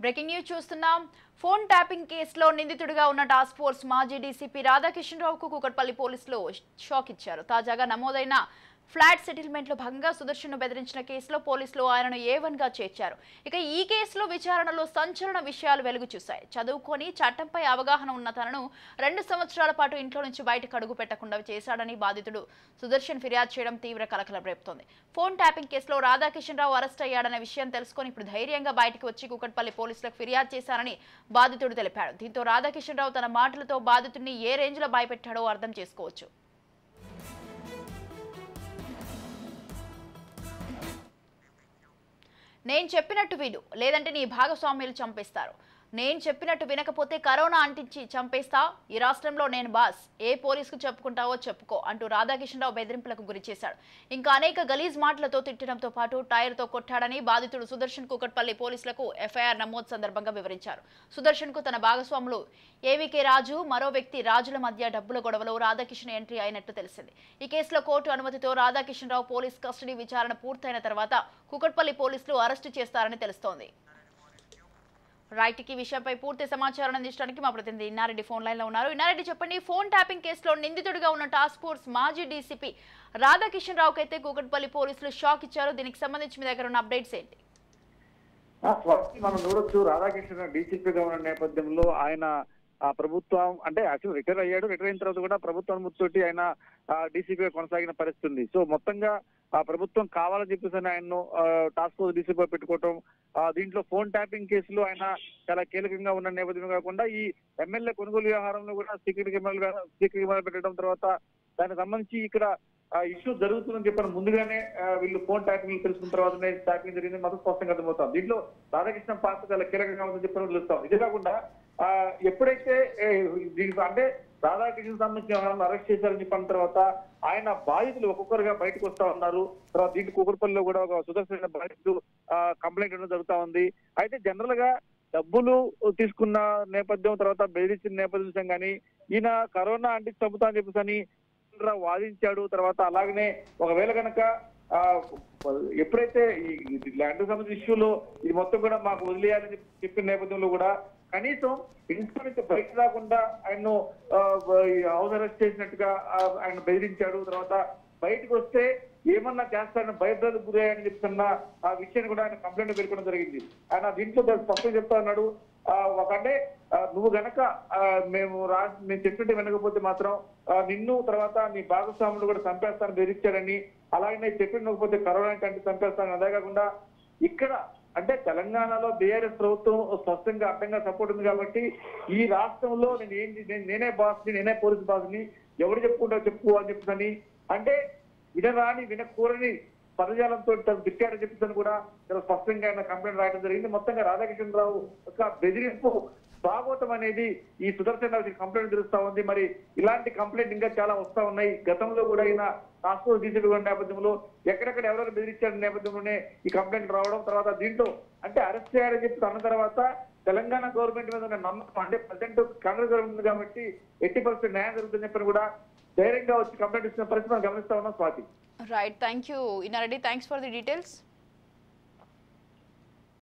Breaking news చూస్తున్నాం. Phone tapping కేసులో నిందితుడిగా ఉన్న టాస్క్ ఫోర్స్ మాజీ డీసీపీ రాధాకిషన్ రావుకు కూకట్పల్లి పోలీసులు షాక్ ఇచ్చారు. తాజాగా నమోదైన ఫ్లాట్ సెటిల్మెంట్లో భాగంగా సుదర్శన్ను బెదిరించిన కేసులో పోలీసులు ఆయనను A1గా చేర్చారు. ఇక ఈ కేసులో విచారణలో సంచలన విషయాలు వెలుగు చూశాయి. చదువుకొని చట్టంపై అవగాహన ఉన్న తనను 2 సంవత్సరాల పాటు ఇంట్లో నుంచి బయటకు అడుగు పెట్టకుండా చేశాడని బాధితుడు సుదర్శన్ ఫిర్యాదు చేయడం తీవ్ర కలకలం రేపుతోంది. ఫోన్ ట్యాపింగ్ కేసులో రాధాకిషన్ రావు అరెస్ట్ అయ్యాడన్న విషయం తెలుసుకొని ఇప్పుడు ధైర్యంగా బయటకు వచ్చి కూకట్పల్లి పోలీసులకు ఫిర్యాదు చేశారని బాధితుడు తెలిపాడు. దీంతో రాధాకిషన్ రావు తన మాటలతో బాధితుడిని ఏ రేంజ్లో భయపెట్టాడో అర్థం చేసుకోవచ్చు. నేను చెప్పినట్టు విను, లేదంటే నీ భాగస్వామ్యులు చంపేస్తారు. నేను చెప్పినట్టు వినకపోతే కరోనా అంటించి చంపేస్తా. ఈ రాష్ట్రంలో నేను బాస్. ఏ పోలీసుకు చెప్పుకుంటావో చెప్పుకో అంటూ రాధాకిషన్ రావు బెదిరింపులకు గురి చేశాడు. ఇంకా అనేక గలీజ్ మాటలతో తిట్టడంతో పాటు టైర్తో కొట్టాడని బాధితుడు సుదర్శన్ కూకట్పల్లి పోలీసులకు ఎఫ్ఐఆర్ నమోదు సందర్భంగా వివరించారు. సుదర్శన్కు తన భాగస్వాములు ఏవికే రాజు, మరో వ్యక్తి రాజుల మధ్య డబ్బుల గొడవలో రాధాకిషన్ ఎంట్రీ అయినట్టు తెలిసింది. ఈ కేసులో కోర్టు అనుమతితో రాధాకిషన్ రావు పోలీస్ కస్టడీ విచారణ పూర్తయిన తర్వాత కూకట్పల్లి పోలీసులు అరెస్టు చేస్తారని తెలుస్తోంది. రైట్, ఈ విషయంపై పూర్తి సమాచారం అందించడానికి మా ప్రతినిధి ఇన్నారెడ్డి ఫోన్ లైన్ లో ఉన్నారు. ఇన్నారెడ్డి, చెప్పండి, ఫోన్ ట్యాపింగ్ కేసులో నిందితుడిగా ఉన్న టాస్క్ ఫోర్స్ మాజీ డీసీపీ రాధాకిషన్ రావుకి అయితే కూకట్పల్లి పోలీసులు షాక్ ఇచ్చారు. దీనికి సంబంధించి మీ దగ్గర ఉన్న అప్డేట్స్ ఏంటి? మనం చూడొచ్చు, రాధాకిషన్ డీసీపీగా ఉన్న నేపథ్యంలో ఆయన ప్రభుత్వం అంటే యాక్చువల్ రిటైర్ అయ్యాడు. రిటైర్ అయిన తర్వాత కూడా ప్రభుత్వం అనుమతితోటి ఆయన డీసీపీగా కొనసాగిన పరిస్థితి ఉంది. సో మొత్తంగా ప్రభుత్వం కావాలని చెప్పేసి ఆయన్ను టాస్క్ ఫోర్స్ డీసీపీ పెట్టుకోవటం, దీంట్లో ఫోన్ ట్యాపింగ్ కేసులో ఆయన చాలా కీలకంగా ఉన్న నేపథ్యం కాకుండా ఈ ఎమ్మెల్యే కొనుగోలు వ్యవహారంలో కూడా సీక్రెట్ కెమెరా పెట్టడం, తర్వాత దానికి సంబంధించి ఇక్కడ ఇష్యూ జరుగుతుందని చెప్పిన ముందుగానే వీళ్ళు ఫోన్ ట్యాపింగ్ తెలుసుకున్న తర్వాతనే ట్యాపింగ్ జరిగింది మాత్రం స్పష్టంగా అర్థమవుతాం. దీంట్లో రాధాకృష్ణ పాత్ర చాలా కీలకంగా ఉందని చెప్పిన తెలుస్తాం. ఇదే కాకుండా ఎప్పుడైతే దీనికి అంటే రాధాకృష్ణ సంబంధించిన వ్యవహారాలను అరెస్ట్ చేశారని చెప్పిన తర్వాత ఆయన బాధితులు ఒక్కొక్కరుగా బయటకు వస్తా ఉన్నారు. తర్వాత దీంట్లో కూకట్పల్లిలో కూడా ఒక సుదర్శన బాధితులు కంప్లైంట్ ఇవ్వడం జరుగుతా ఉంది. అయితే జనరల్ గా డబ్బులు తీసుకున్న నేపథ్యం, తర్వాత బెదిరించిన నేపథ్యం కానీ ఈయన కరోనా అంటే చంపుతా అని చెప్పేసి అని వాదించాడు. తర్వాత అలాగనే ఒకవేళ కనుక ఎప్పుడైతే ఈ ల్యాండ్ సంబంధించిన ఇష్యూలో ఇది మొత్తం కూడా మాకు వదిలేయాలని చెప్పిన నేపథ్యంలో కూడా కనీసం ఇంట్లో నుంచి బయట రాకుండా ఆయన్ను హౌస్ అరెస్ట్ చేసినట్టుగా ఆయన బెదిరించాడు. తర్వాత బయటకు వస్తే ఏమన్నా చేస్తారని భయభ్రాంతికి గురయ్యాయని చెప్తున్న ఆ విషయాన్ని కూడా ఆయన కంప్లైంట్ పేర్కొనడం జరిగింది. ఆయన దీంట్లో స్పష్టంగా చెప్తా ఉన్నాడు, ఒకంటే నువ్వు గనక మేము చెప్పినట్టు వినకపోతే మాత్రం నిన్ను తర్వాత నీ భాగస్వాములు కూడా చంపేస్తాను బెదిరించాడని, అలాగే చెప్పినకపోతే కరోనా అంటే చంపేస్తాను. అదే కాకుండా ఇక్కడ అంటే తెలంగాణలో బీఆర్ఎస్ ప్రభుత్వం స్పష్టంగా అడ్డంగా సపోర్ట్ ఉంది కాబట్టి ఈ రాష్ట్రంలో నేనే బాస్ని, నేనే పోలీస్ బాస్ని, ఎవరు చెప్పుకుంటా చెప్పు అని చెప్పని అంటే వినరాని వినకూరని పదజాలంతో తిట్టాడని చెప్పేసి కూడా చాలా స్పష్టంగా ఆయన కంప్లైంట్ రాయడం జరిగింది. మొత్తంగా రాధాకిషన్ రావు యొక్క బెదిరింపు భాగవతం అనేది ఈ సుదర్శన్ రావుకి కంప్లైంట్ తెలుస్తా ఉంది. మరి ఇలాంటి కంప్లైంట్ ఇంకా చాలా వస్తా ఉన్నాయి. గతంలో కూడా అయిన టాస్క్ ఫోర్స్ డీసీపీ నేపథ్యంలో ఎక్కడెక్కడ ఎవరైనా బెదిరించారనే నేపథ్యంలోనే ఈ కంప్లైంట్ రావడం, తర్వాత దీంట్లో అంటే అరెస్ట్ చేయాలని చెప్పి అన్న తర్వాత తెలంగాణ గవర్నమెంట్ మీద నమ్మకం అంటే ప్రజెంట్ కాంగ్రెస్ గవర్నమెంట్ కాబట్టి 80% న్యాయం జరుగుతుందని చెప్పని కూడా ధైర్యంగా వచ్చి కంప్లైంట్ ఇచ్చిన పరిస్థితి మనం గమనిస్తా ఉన్నాం. Swathi. Right, thank you Inna Reddy, thanks for the details.